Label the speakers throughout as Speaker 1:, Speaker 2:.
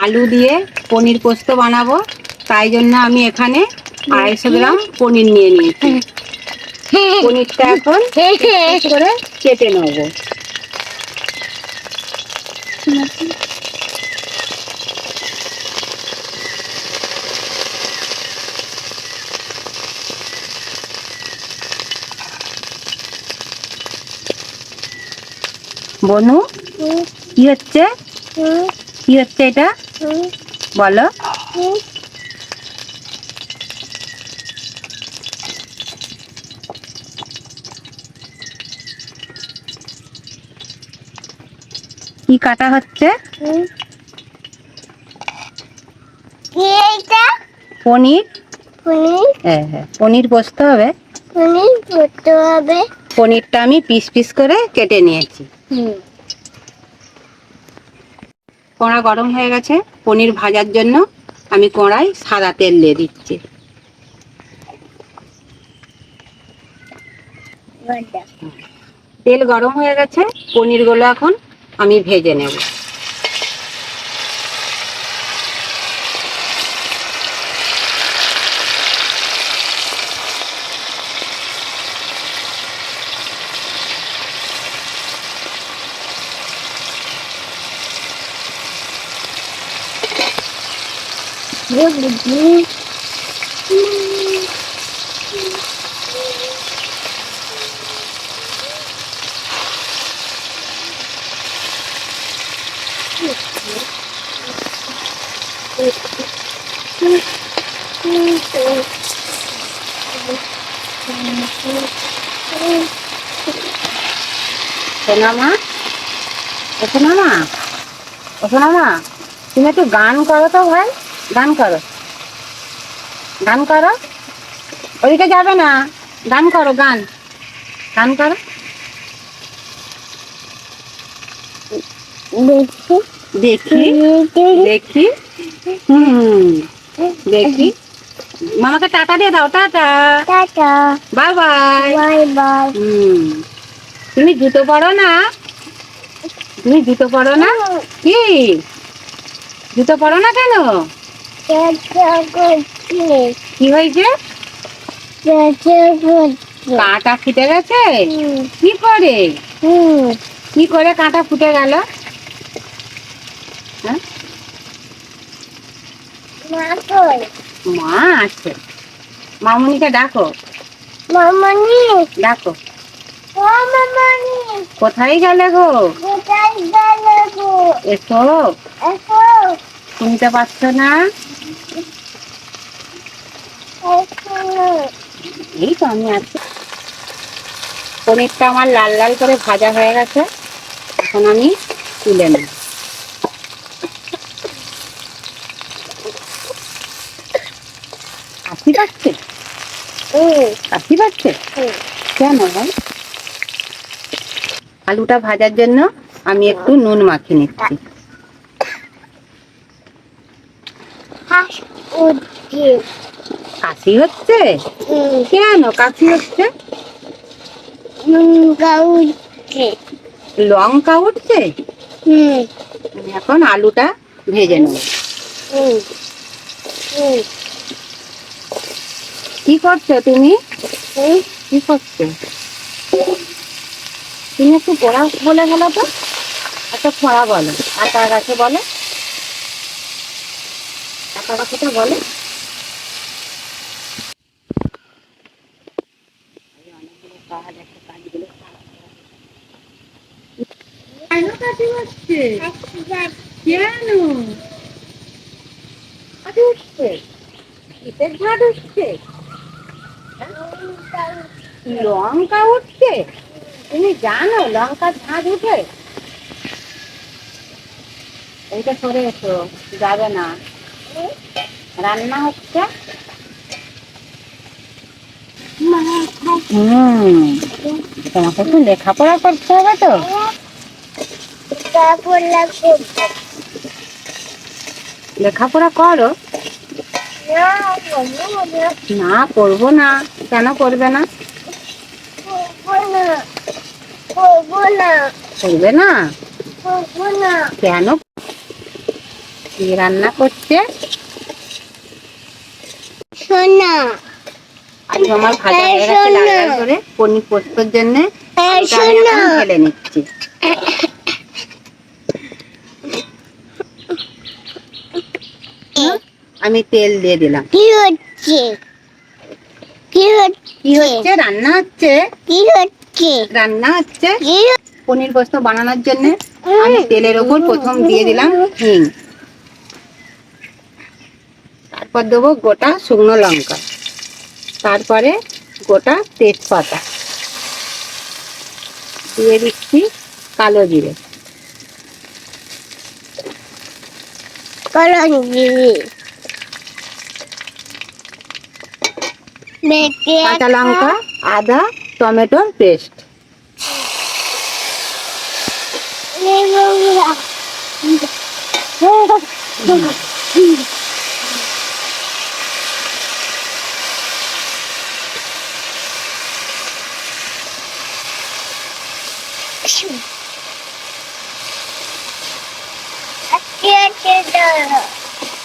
Speaker 1: আলু দিয়ে পনির পোস্ত বানাবো, তাই জন্য আমি এখানে 250 গ্রাম পনির নিয়ে নিয়েছি। পনিরটা এখন পিস করে কেটে নেবো। বনু, কি হচ্ছে? কি হচ্ছে এটা বলো? কি কাটা হচ্ছে? পনির। হ্যাঁ হ্যাঁ, পনির পোস্ত হবে। পনিরটা আমি পিস পিস করে কেটে নিয়েছি। কড়া গরম হয়ে গেছে পনির ভাজার জন্য। আমি কড়াই সাদা তেল দিয়ে দিচ্ছি। তেল গরম হয়ে গেছে, পনিরগুলো এখন আমি ভেজে নেব। সোনামা, সোনামা, সোনামা, তুমি একটু গান করো তো ভাই, গান করো, গান করো। ওদিকে যাবে না, গান করো, গান, গান করো। দেখি দেখি, দেখি। মামাকে টাটা দিয়ে দাও, টাটা, বাই বাই। তুমি জুতো পরো না? তুমি জুতো পরো না? কি জুতো পরো না কেন? কি হয়েছে? কাঁটা ফুটে গেছে? কি করে? কি করে কাঁটা ফুটে গেল? মা আছে, মামুনিকে ডাকো, মামনি ডাকো। কোথায় গেলে গো? এসো, শুনতে পাচ্ছ না? এই তো আমি আছি। পনিরটা আমার লাল লাল করে ভাজা হয়ে গেছে, এখন আমি তুলে নেব। কাশি পাচ্ছে? কাশি পাচ্ছে কেন ভাই? আলুটা ভাজার জন্য আমি একটু নুন মাখিয়ে নিচ্ছি। কাশি হচ্ছে কেন? কাশি হচ্ছে লঙ্কা উঠছে। এখন আলুটা ভেজে নেব। কি করছো তুমি? কি করছো তুমি? একটু পড়া বলে গেলো তো, একটা পড়া বলো, আটা গাছে বলো, আটা গাছেটা বলো। কেন কাশি হচ্ছে? কেন কাশি উঠছে? শীতের ঝাঁট উঠছে? লঙ্কা উঠছে? তুমি জানো লঙ্কার ঝাঁজ উঠে? এইটা সরে এসো, যাবে না, রান্না হচ্ছে। তোমাকে একটু লেখাপড়া করতে হবে তো। লেখাপড়া করো না? করবো না কেন? করবে না? করবে না কেন? কি রান্না করছে
Speaker 2: সোনা?
Speaker 1: আজ আমার ভাজা হয়ে গেছে লাল লাল করে পনির পোস্তর জন্য আলুটা আমি এখন ঢেলে নিচ্ছি। আমি তেল দিয়ে দিলাম।
Speaker 2: কি হচ্ছে? কি
Speaker 1: কি হচ্ছে? রান্না হচ্ছে।
Speaker 2: কি হচ্ছে?
Speaker 1: রান্না হচ্ছে পনির পোস্ত বানানোর জন্য আমি তেলের ওপর প্রথম দিয়ে দিলাম হিং, তারপর দেবো গোটা শুকনো লঙ্কা, তারপরে গোটা তেজপাতা, দিয়ে দিচ্ছি কালো জিরে, কাঁচা লঙ্কা, আদা, টমেটোর পেস্ট।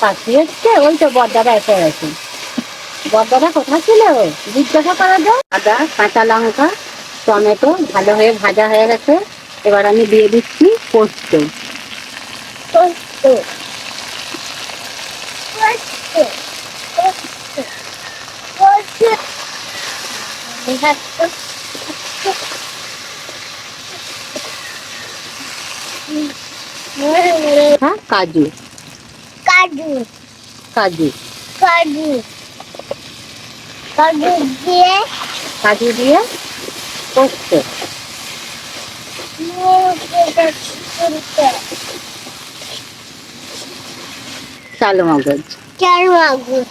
Speaker 1: পাখি হচ্ছে ওই তো বড়দাদা এসে গেছে। বড়দাদা কোথায় ছিল? জিজ্ঞাসা করা যায়। আদা, কাঁচা লঙ্কা, টমেটো ভালো হয়ে ভাজা হয়ে গেছে। এবার আমি দিয়ে দিচ্ছি পোস্ত। কাজু
Speaker 2: কাজু
Speaker 1: কাজু
Speaker 2: কাজু কাজু দিয়ে
Speaker 1: কাজু দিয়ে পোস্ত, চালমগজ।
Speaker 2: চালমগজ,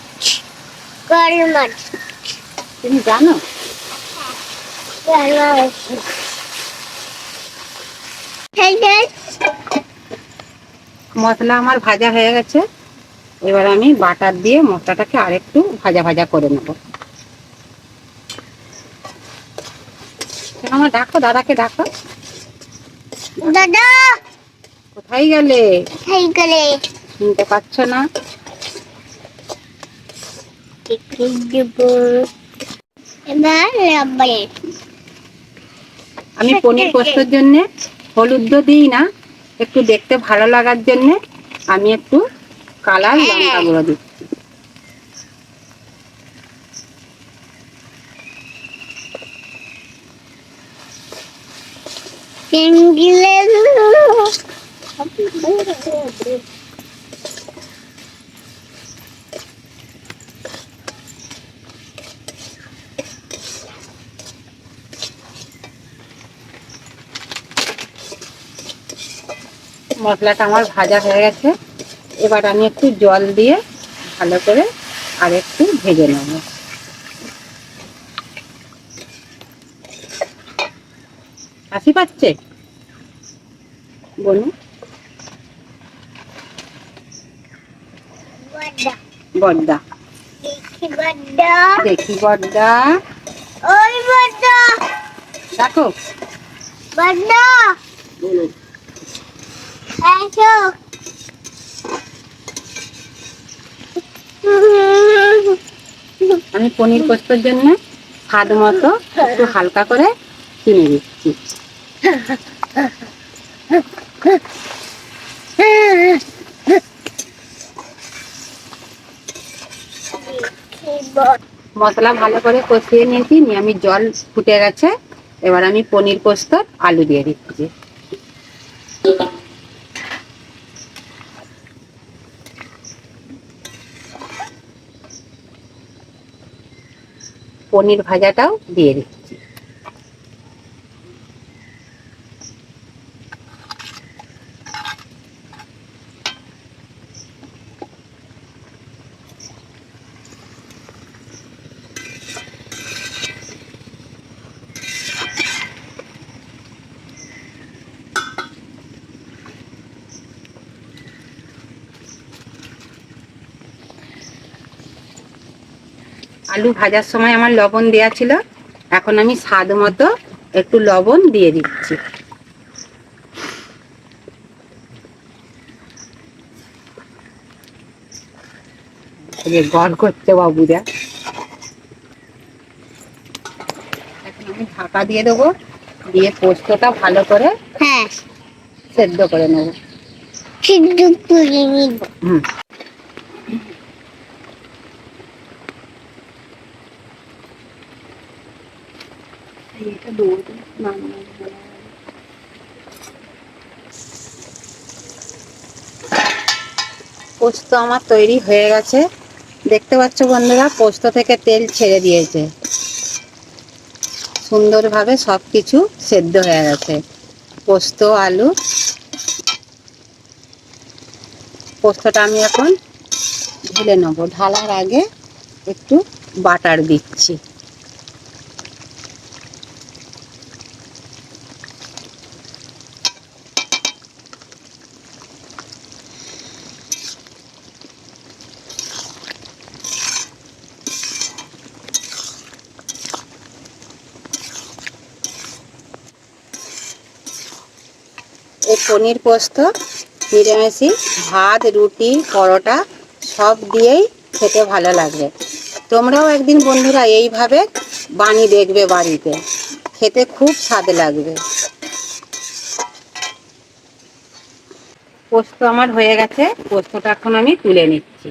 Speaker 2: গোলমরিচ।
Speaker 1: তুমি জানো? মশলা আমার ভাজা হয়ে গেছে। এবার আমি বাটার দিয়ে মশলাটাকে আরেকটু ভাজা ভাজা করে নেব। আমার ডাকো, দাদাকে ডাকো।
Speaker 2: দাদা
Speaker 1: কোথায় গেলে?
Speaker 2: কোথায় গেলে?
Speaker 1: শুনতে পাচ্ছ না? আমি পনির পোস্তর জন্য হলুদ দিই না, একটু দেখতে ভালো লাগার জন্য আমি একটু কালার লঙ্কা গুঁড়ো দিচ্ছি। মশলাটা আমার ভাজা হয়ে গেছে। এবার আমি একটু জল দিয়ে ভালো করে আর একটু ভেজে নেব। হাসি পাচ্ছে বলুন? বড়দা দেখি, বড়দা
Speaker 2: ওই বড়দা
Speaker 1: দেখো,
Speaker 2: বড়দা
Speaker 1: বলুন।
Speaker 2: এসো।
Speaker 1: আমি পনির পোস্তর জন্য স্বাদ মতো একটু হালকা করে চিনি দিচ্ছি। মশলা ভালো করে কষিয়ে নিয়েছি, নিয়ে আমি জল ফুটে গেছে। এবার আমি পনির পোস্তর আলু দিয়ে দিচ্ছি। পনির ভাজাটাও দিয়ে দিচ্ছি। আলু ভাজার সময় আমার লবণ দেয়া ছিল, এখন আমি স্বাদ মতো একটু লবণ দিয়ে দিচ্ছি। যে গড় করছে বাবুরা। এখন আমি ঢাকা দিয়ে দেবো, দিয়ে পোস্তটা ভালো করে
Speaker 2: হ্যাঁ
Speaker 1: সেদ্ধ করে নেবো।
Speaker 2: সিদ্ধ করে নিব।
Speaker 1: হুম, এটা দেবো তো, না, না, না, না। পোস্ত আমার তৈরি হয়ে গেছে, দেখতে পাচ্ছ বন্ধুরা, পোস্ত থেকে তেল ছেড়ে দিয়েছে, সুন্দরভাবে সব কিছু সেদ্ধ হয়ে গেছে। পোস্ত আলু, পোস্তটা আমি এখন ঢেলে নেবো। ঢালার আগে একটু বাটার দিচ্ছি। এই পনির পোস্ত নিরামিষি ভাত, রুটি, পরোটা সব দিয়েই খেতে ভালো লাগবে। তোমরাও একদিন বন্ধুরা এইভাবে বানিয়ে দেখবে বাড়িতে, খেতে খুব স্বাদ লাগবে। পোস্ত আমার হয়ে গেছে, পোস্তটা এখন আমি তুলে নিচ্ছি।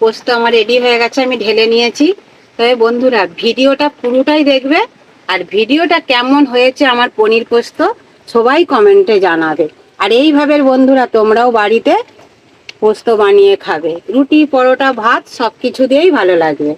Speaker 1: পোস্ত আমার রেডি হয়ে গেছে, আমি ঢেলে নিয়েছি। তবে বন্ধুরা ভিডিওটা পুরোটাই দেখবে, আর ভিডিওটা কেমন হয়েছে আমার পনির পোস্ত সবাই কমেন্টে জানাবে। আর এইভাবে বন্ধুরা তোমরাও বাড়িতে পোস্ত বানিয়ে খাবে, রুটি, পরোটা, ভাত সব কিছু দিয়েই ভালো লাগবে।